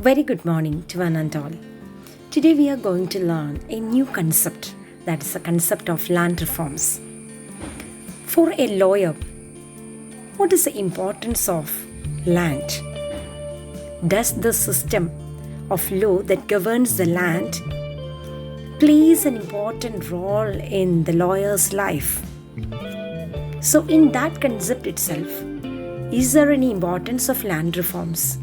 Very good morning to one and all. Today we are going to learn a new concept, that is the concept of land reforms. For a lawyer, what is the importance of land? Does the system of law that governs the land plays an important role in the lawyer's life? So in that concept itself, is there any importance of land reforms?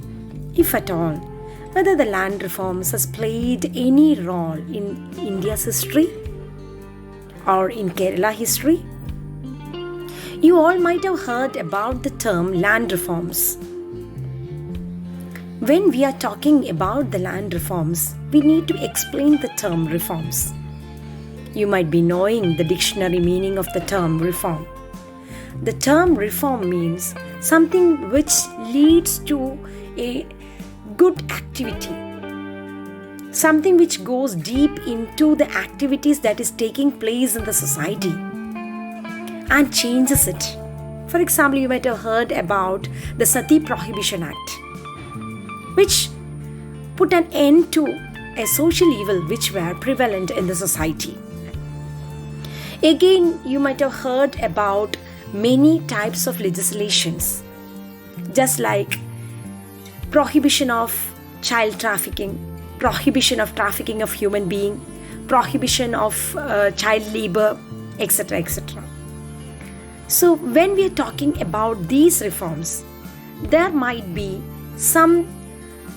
If at all, whether the land reforms has played any role in India's history or in Kerala history? You all might have heard about the term land reforms. When we are talking about the land reforms, we need to explain the term reforms. You might be knowing the dictionary meaning of the term reform. The term reform means something which leads to a good activity, something which goes deep into the activities that is taking place in the society and changes it. For example, you might have heard about the Sati Prohibition Act, which put an end to a social evil which were prevalent in the society. Again, you might have heard about many types of legislations, just like prohibition of child trafficking, prohibition of trafficking of human being, prohibition of child labor, etc., etc. So when we are talking about these reforms, there might be some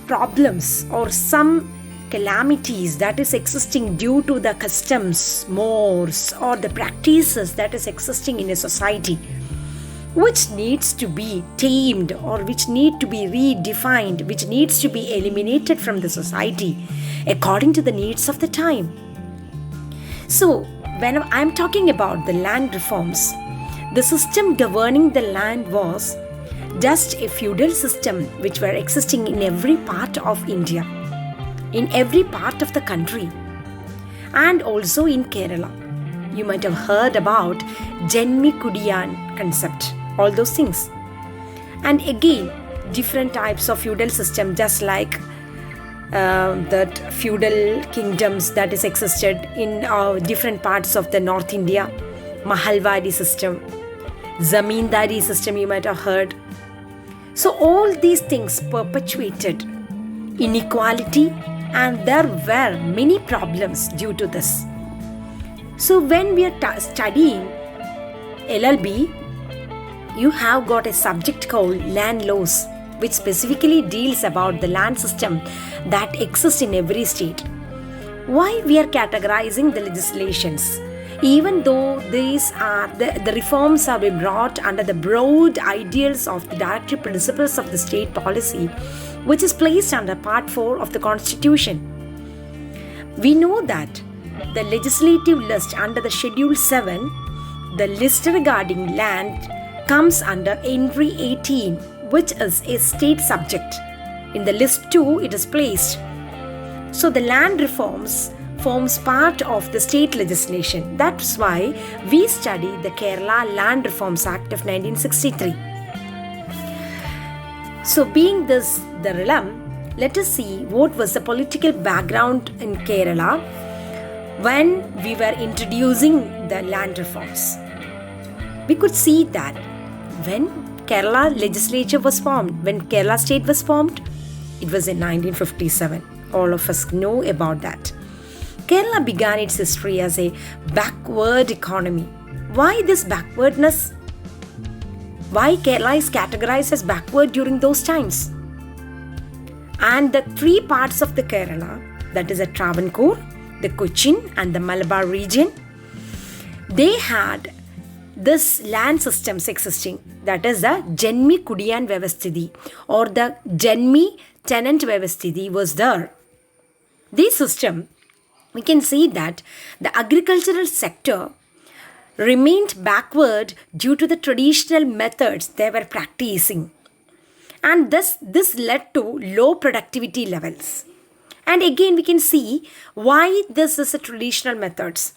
problems or some calamities that is existing due to the customs, mores, or the practices that is existing in a society, which needs to be tamed or which need to be redefined, which needs to be eliminated from the society according to the needs of the time. So when I'm talking about the land reforms, the system governing the land was just a feudal system which were existing in every part of India, in every part of the country, and also in Kerala. You might have heard about Janmi Kudiyan concept, all those things. And again, different types of feudal system, just like that feudal kingdoms that is existed in different parts of the North India, Mahalwadi system, Zamindari system you might have heard. So all these things perpetuated inequality, and there were many problems due to this. So when we are studying LLB, you have got a subject called land laws, which specifically deals about the land system that exists in every state. Why we are categorizing the legislations? Even though these are the reforms have been brought under the broad ideals of the directive principles of the state policy, which is placed under Part 4 of the Constitution. We know that the legislative list under the Schedule 7, the list regarding land, comes under Entry 18, which is a state subject. In the list 2, it is placed. So the land reforms forms part of the state legislation. That's why we study the Kerala Land Reforms Act of 1963. So being this the realm, let us see what was the political background in Kerala when we were introducing the land reforms. We could see that when Kerala legislature was formed, when Kerala state was formed, it was in 1957. All of us know about that. Kerala began its history as a backward economy. Why this backwardness? Why Kerala is categorized as backward during those times? And the three parts of the Kerala, that is the Travancore, the Cochin and the Malabar region, they had this land systems existing, that is the Janmi Kudiyan Vyavasthiti or the Janmi Tenant Vyavasthiti was there. This system, we can see that the agricultural sector remained backward due to the traditional methods they were practicing. And this led to low productivity levels. And again, we can see why this is a traditional methods.